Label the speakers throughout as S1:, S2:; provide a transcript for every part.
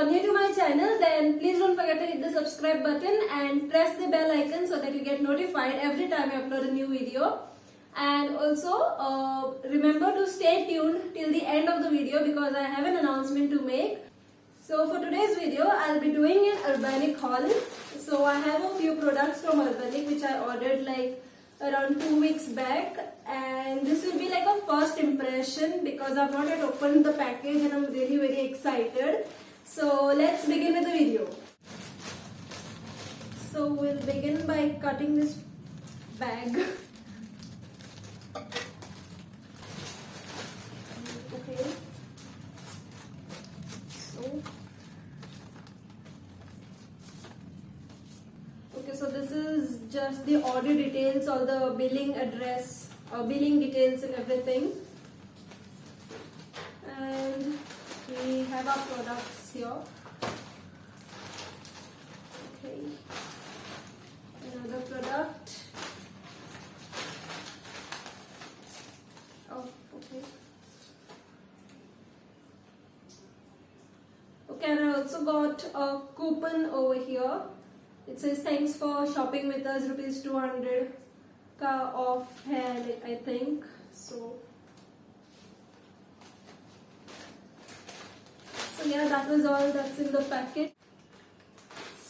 S1: are new to my channel, then please don't forget to hit the subscribe button and press the bell icon so that you get notified every time I upload a new video. And also remember to stay tuned till the end of the video because I have an announcement to make. So for today's video, I'll be doing an Urbanic haul. So I have a few products from Urbanic which I ordered like around 2 weeks back, and this will be like a first impression because I've not yet opened the package and I'm really very excited. So let's begin with the video. So we'll begin by cutting this bag. Okay. So this is just the order details, all the billing address, billing details and everything. And we have our products here. Okay. Another product. Oh, okay. Okay, and I also got a coupon over here. It says thanks for shopping with us, ₹200 ka off hair, like, I think. So yeah, that was all that's in the packet.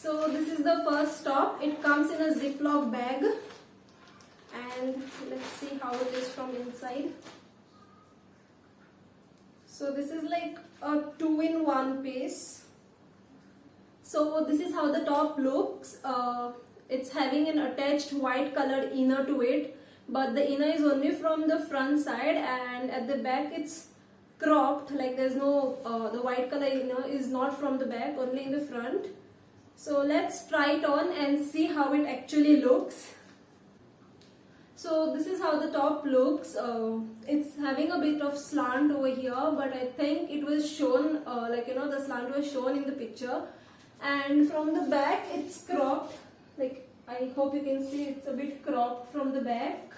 S1: So this is the first stop. It comes in a Ziploc bag, and let's see how it is from inside. So this is like a 2-in-1 piece. So this is how the top looks. It's having an attached white colored inner to it, but the inner is only from the front side, and at the back it's cropped, like there's no, the white color inner is not from the back, only in the front. So let's try it on and see how it actually looks. So this is how the top looks. It's having a bit of slant over here, but I think it was shown, the slant was shown in the picture. And from the back it's cropped, like I hope you can see it's a bit cropped from the back.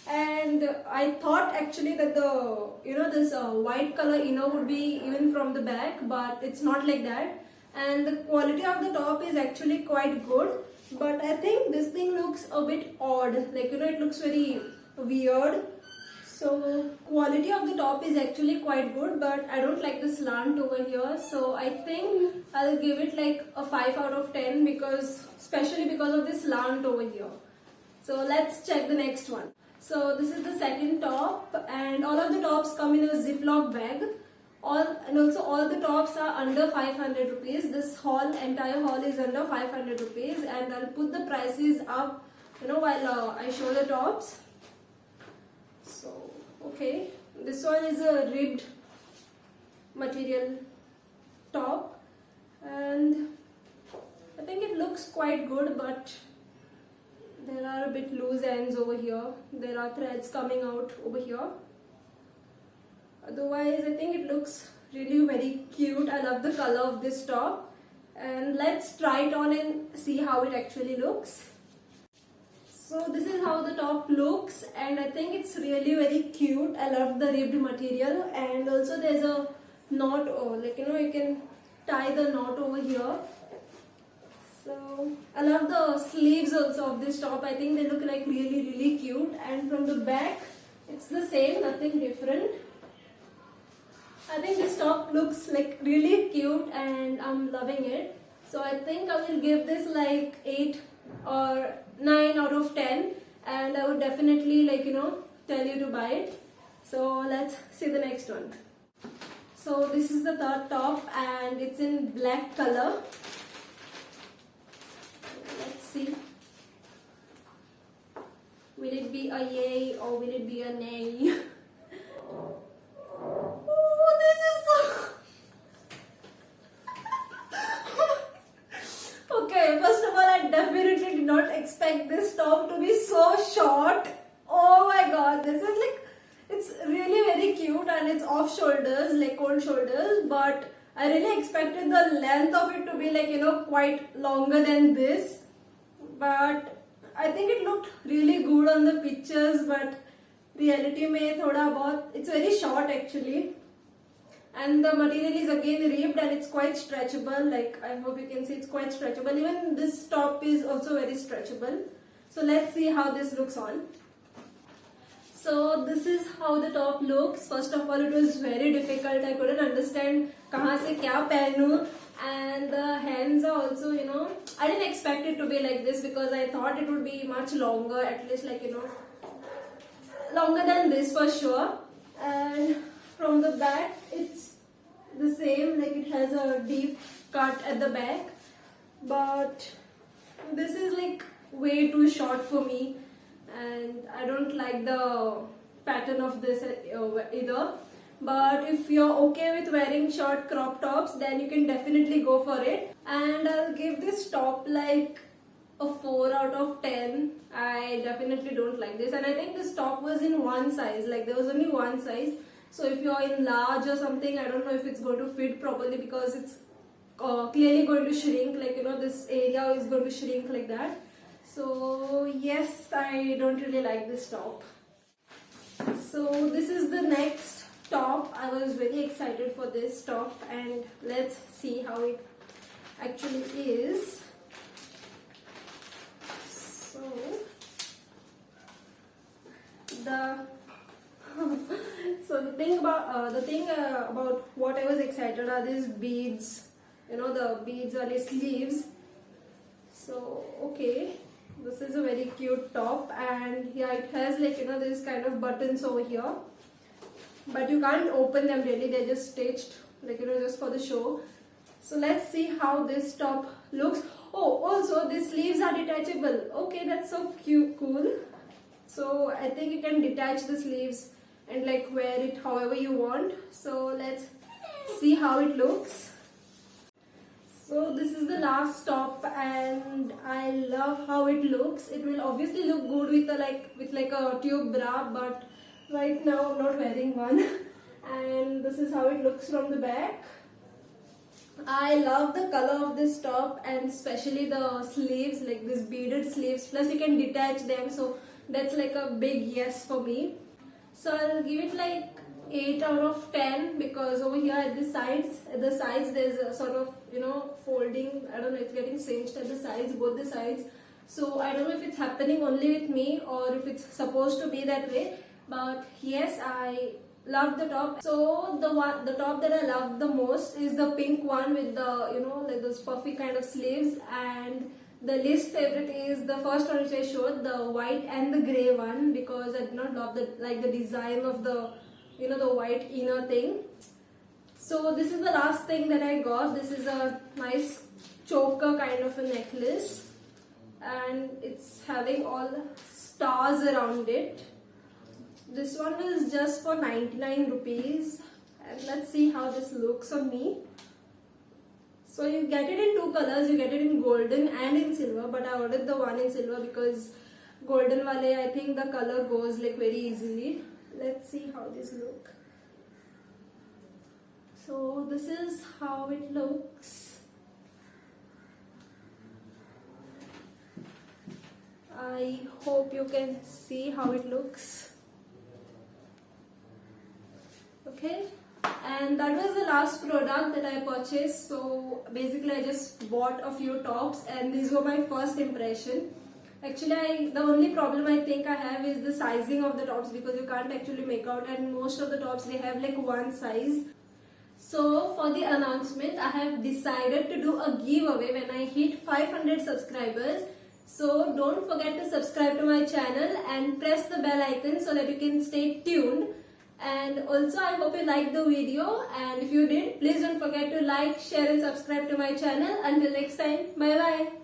S1: And I thought actually that this white color inner would be even from the back, but it's not like that. And the quality of the top is actually quite good, but I think this thing looks a bit odd, like it looks very weird. So quality of the top is actually quite good, but I don't like the slant over here. So I think I'll give it like a 5 out of 10 especially because of this slant over here. So let's check the next one. So this is the second top, and all of the tops come in a Ziploc bag. And also all the tops are under 500 rupees. This entire haul is under 500 rupees, and I'll put the prices up while I show the tops. So okay, this one is a ribbed material top, and I think it looks quite good, but there are a bit loose ends over here. There are threads coming out over here. Otherwise, I think it looks really very cute. I love the color of this top, and let's try it on and see how it actually looks. So this is how the top looks, and I think it's really very cute. I love the ribbed material, and also there's a knot, you can tie the knot over here. So I love the sleeves also of this top. I think they look like really cute, and from the back it's the same, nothing different. I think this top looks like really cute and I'm loving it. So I think I will give this like 8 or 9 out of 10, and I would definitely tell you to buy it. So let's see the next one. So this is the third top, and it's in black color. Let's see. Will it be a yay or will it be a nay? Definitely did not expect this top to be so short. Oh my god, this is it's really very cute, and it's off shoulders, like cold shoulders, but I really expected the length of it to be quite longer than this. But I think it looked really good on the pictures, but reality mein thoda bahut, it's very short actually. and the material is again ribbed and it's quite stretchable. Like I hope you can see it's quite stretchable. Even this top is also very stretchable. So let's see how this looks on. So this is how the top looks. First of all, it was very difficult. I couldn't understand kahan se kya pehnu, and the hands are also, you know, I didn't expect it to be like this because I thought it would be much longer, at least like, you know, longer than this for sure. And from the back it's the same, like it has a deep cut at the back, but this is like way too short for me and I don't like the pattern of this either. But if you're okay with wearing short crop tops, then you can definitely go for it. And I'll give this top like a 4 out of 10. I definitely don't like this, and I think this top was in one size, like there was only one size. So if you're in large or something, I don't know if it's going to fit properly because it's clearly going to shrink, like, you know, this area is going to shrink like that. So yes, I don't really like this top. So this is the next top. I was very excited for this top, and let's see how it actually is. So the thing about what I was excited are these beads. You know, the beads are the sleeves. So okay, this is a very cute top, and yeah, it has like, you know, this kind of buttons over here, but you can't open them really. They're just stitched, like, you know, just for the show. So let's see how this top looks. Oh, also the sleeves are detachable. Okay, that's so cute, cool. So I think you can detach the sleeves and like wear it however you want. So let's see how it looks. So this is the last top, and I love how it looks. It will obviously look good with a tube bra, but right now I'm not wearing one. And this is how it looks from the back. I love the color of this top, and especially the sleeves, like this beaded sleeves, plus you can detach them, so that's like a big yes for me. So I'll give it like 8 out of 10 because over here at the sides there's a sort of, you know, folding. I don't know, it's getting cinched at the sides, both the sides. So I don't know if it's happening only with me or if it's supposed to be that way, but yes, I love the top. So the top that I love the most is the pink one with the, you know, like those puffy kind of sleeves, and the least favorite is the first one which I showed, the white and the grey one, because I did not love the design of the, you know, the white inner thing. So this is the last thing that I got. This is a nice choker kind of a necklace, and it's having all stars around it. This one is just for 99 rupees, and let's see how this looks on me. So you get it in 2 colors, you get it in golden and in silver, but I ordered the one in silver because golden wale, I think the color goes like very easily. Let's see how this look. So this is how it looks. I hope you can see how it looks. Okay, and that was the last product that I purchased. So basically I just bought a few tops, and these were my first impression. Actually, the only problem I think I have is the sizing of the tops, because you can't actually make out, and most of the tops they have like one size. So for the announcement, I have decided to do a giveaway when I hit 500 subscribers. So don't forget to subscribe to my channel and press the bell icon so that you can stay tuned. And also I hope you liked the video, and if you did, please don't forget to like, share and subscribe to my channel. Until next time, bye bye.